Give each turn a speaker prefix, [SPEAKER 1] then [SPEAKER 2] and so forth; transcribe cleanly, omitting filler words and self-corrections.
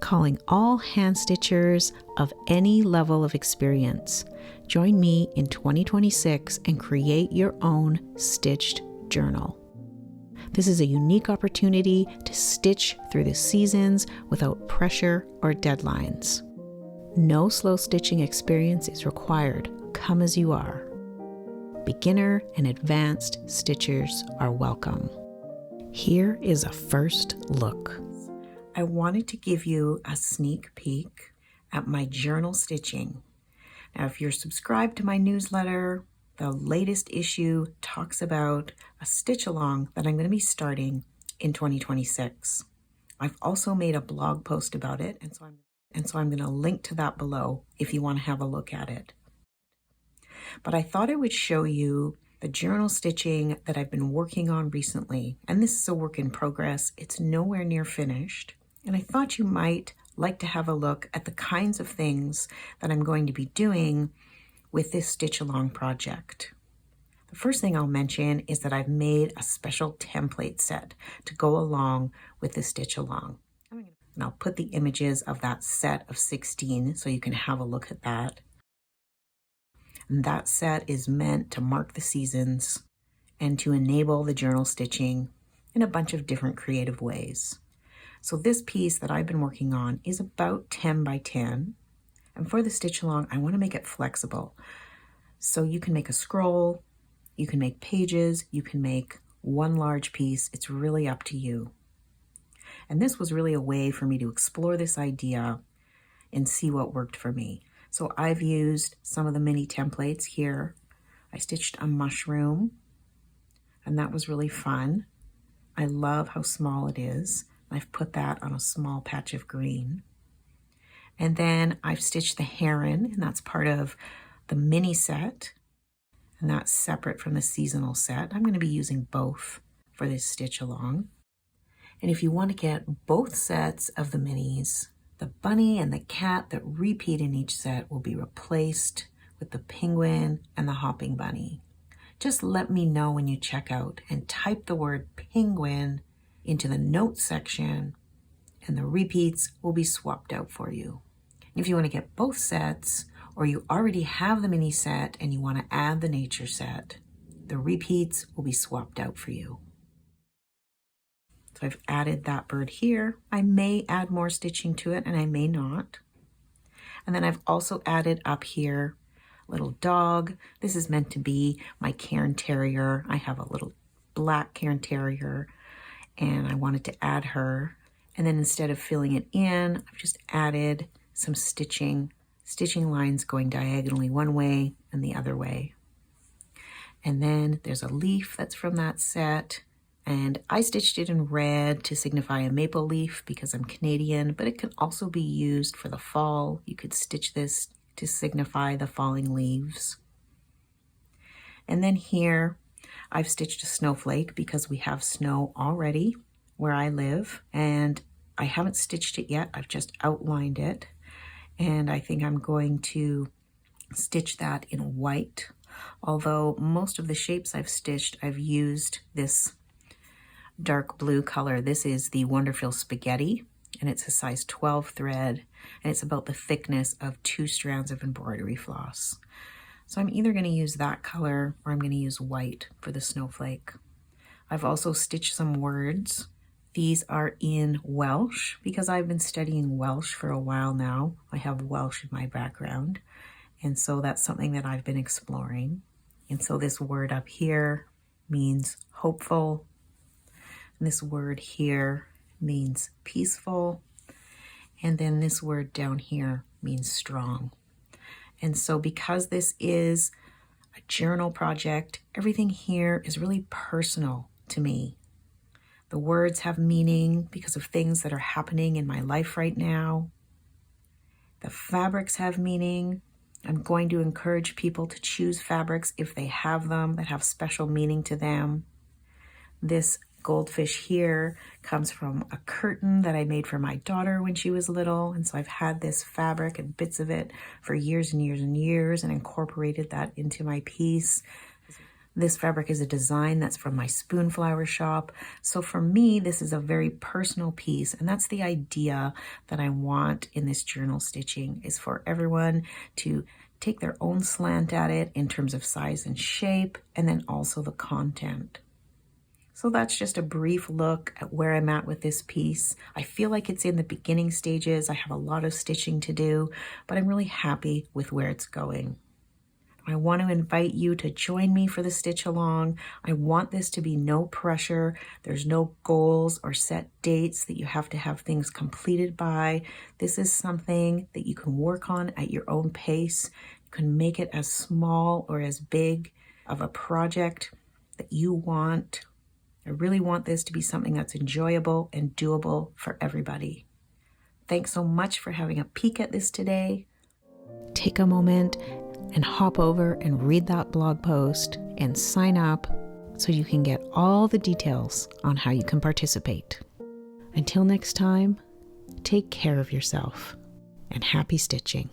[SPEAKER 1] calling all hand stitchers of any level of experience. Join me in 2026 and create your own stitched journal. This is a unique opportunity to stitch through the seasons without pressure or deadlines. No slow stitching experience is required. Come as you are. Beginner and advanced stitchers are welcome. Here is a first look. I wanted to give you a sneak peek at my journal stitching. Now, if you're subscribed to my newsletter, the latest issue talks about a stitch along that I'm going to be starting in 2026. I've also made a blog post about it, and so I'm going to link to that below if you want to have a look at it. But I thought I would show you the journal stitching that I've been working on recently. And this is a work in progress. It's nowhere near finished. And I thought you might like to have a look at the kinds of things that I'm going to be doing with this stitch along project. The first thing I'll mention is that I've made a special template set to go along with the stitch along. And I'll put the images of that set of 16 so you can have a look at that. And that set is meant to mark the seasons and to enable the journal stitching in a bunch of different creative ways. So this piece that I've been working on is about 10 by 10. And for the stitch along, I want to make it flexible. So you can make a scroll, you can make pages, you can make one large piece. It's really up to you. And this was really a way for me to explore this idea and see what worked for me. So I've used some of the mini templates here. I stitched a mushroom, and that was really fun. I love how small it is. I've put that on a small patch of green. And then I've stitched the heron, and that's part of the mini set, and that's separate from the seasonal set. I'm going to be using both for this stitch along. And if you want to get both sets of the minis, the bunny and the cat that repeat in each set will be replaced with the penguin and the hopping bunny. Just let me know when you check out and type the word penguin into the notes section, and the repeats will be swapped out for you. If you want to get both sets, or you already have the mini set and you want to add the nature set, the repeats will be swapped out for you. So I've added that bird here. I may add more stitching to it and I may not. And then I've also added up here a little dog. This is meant to be my Cairn Terrier. I have a little black Cairn Terrier and I wanted to add her. And then instead of filling it in, I've just added some stitching lines going diagonally one way and the other way. And then there's a leaf that's from that set. And I stitched it in red to signify a maple leaf because I'm Canadian, but it can also be used for the fall. You could stitch this to signify the falling leaves. And then here, I've stitched a snowflake because we have snow already where I live, and I haven't stitched it yet. I've just outlined it, and I think I'm going to stitch that in white. Although most of the shapes I've stitched, I've used this dark blue color. This is the Wonderful Spaghetti, and it's a size 12 thread, and it's about the thickness of 2 strands of embroidery floss. So I'm either going to use that color or I'm going to use white for the snowflake. I've also stitched some words. These are in Welsh because I've been studying Welsh for a while now. I have Welsh in my background, and so that's something that I've been exploring. And so this word up here means hopeful. And this word here means peaceful. And then this word down here means strong. And so because this is a journal project, everything here is really personal to me. The words have meaning because of things that are happening in my life right now. The fabrics have meaning. I'm going to encourage people to choose fabrics if they have them that have special meaning to them. This goldfish here comes from a curtain that I made for my daughter when she was little, and so I've had this fabric and bits of it for years and years and years and incorporated that into my piece. This fabric is a design that's from my Spoonflower shop. So for me, this is a very personal piece, and that's the idea that I want in this journal stitching, is for everyone to take their own slant at it in terms of size and shape, and then also the content. So that's just a brief look at where I'm at with this piece. I feel like it's in the beginning stages. I have a lot of stitching to do, but I'm really happy with where it's going. I want to invite you to join me for the stitch along. I want this to be no pressure. There's no goals or set dates that you have to have things completed by. This is something that you can work on at your own pace. You can make it as small or as big of a project that you want. I really want this to be something that's enjoyable and doable for everybody. Thanks so much for having a peek at this today. Take a moment and hop over and read that blog post and sign up so you can get all the details on how you can participate. Until next time, take care of yourself and happy stitching.